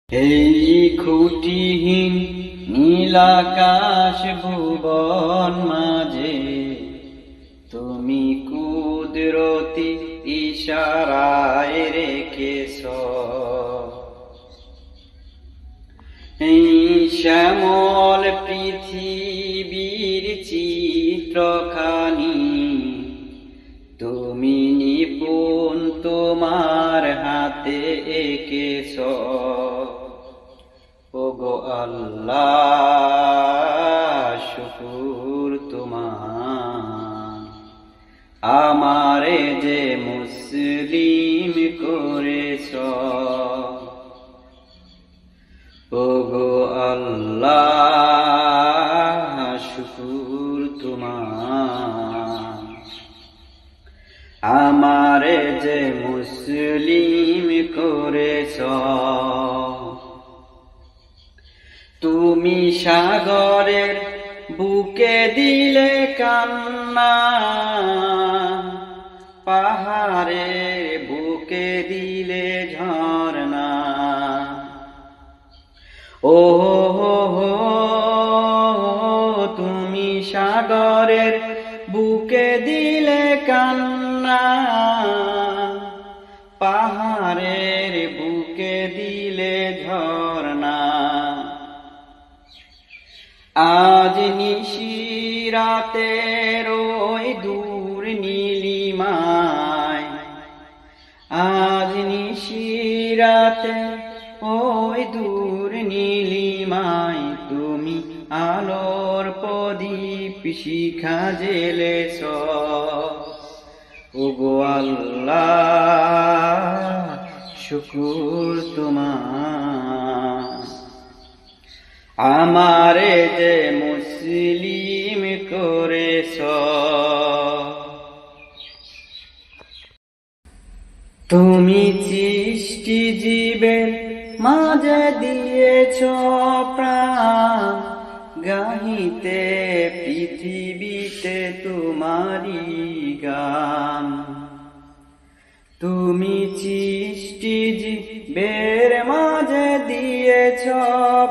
এই খুঁটিহীন নীলাকাশ ভুবন মাঝে তুমি কুদরতি ইশারায় রেখেছ এই শ্যামল পৃথিবীর চিত্রখানি তুমি নিপুণ তোমার হাতে এঁকেছ। ওগো আল্লাহ শুকুর তোমার, আমারে যে মুসলিম করেছ। ওগো আল্লাহ শুকুর তোমার, আমারে যে মুসলিম করেছ। তুমি সাগরের বুকে দিলে কান্না, পাহাড়ের বুকে দিলে ঝরনা। ও তুমি সাগরের বুকে দিলে কান্না, পাহাড়ের বুকে দিলে ঝরনা। আজ নিশিরাতের ওই দূর নীলিমায়, আজ নিশিরাতে ওই দূর নীলিমায় তুমি আলোর প্রদীপ শিখা জ্বেলেছ। ওগো আল্লাহ শুকুর তোমার, আমারে যে মুসলিম করেছ। তুমি সৃষ্টি জীবের মাঝে দিয়েছ প্রাণ, গাহিতে পৃথিবীতে তোমারি গান। তুমি সৃষ্টি জীবের মাঝে দিয়েছ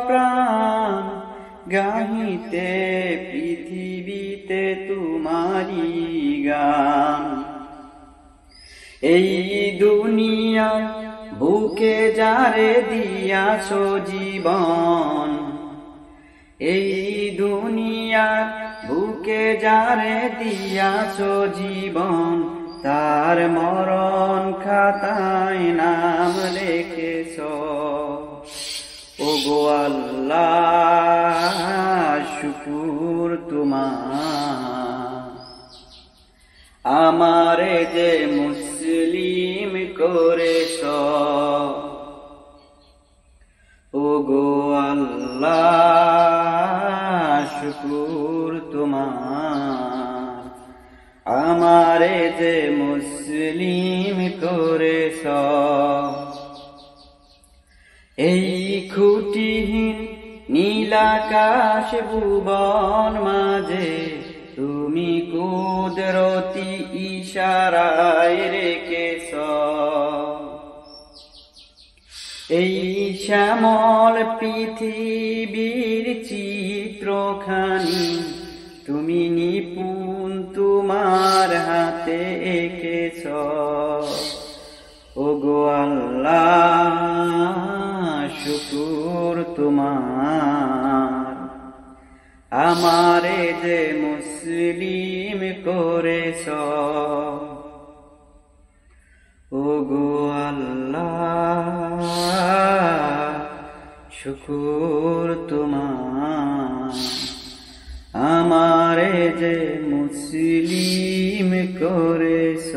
প্রাণ, গাহিতে পৃথিবীতে তোমারি গান। এই দুনিয়ায় বুকে যারে দিয়াছ জীবন, এই দুনিয়ার বুকে যারে দিয়াছ জীবন, তার মরণ খাতায় নাম লিখেছ। ওগো আল্লাহ শুকুর তোমার, আমারে যে মুসলিম করেছ। ওগো আল্লাহ শুকুর তোমার, আমারে যে মুসলিম করেছ। এই খুঁটিহীন নীলাকাশ ভুবন মাঝে তুমি কুদরতি ইশারায় রেখেছ। এই শ্যামল পৃথিবীর চিত্রখানি তুমি নিপুণ তোমার হাতে এঁকেছ। ওগো আল্লাহ শুকুর তোমার, আমারে যে মুসলিম করেছ। ওগো আল্লাহ শুকুর তোমার, আমারে যে মুসলিম করেছ।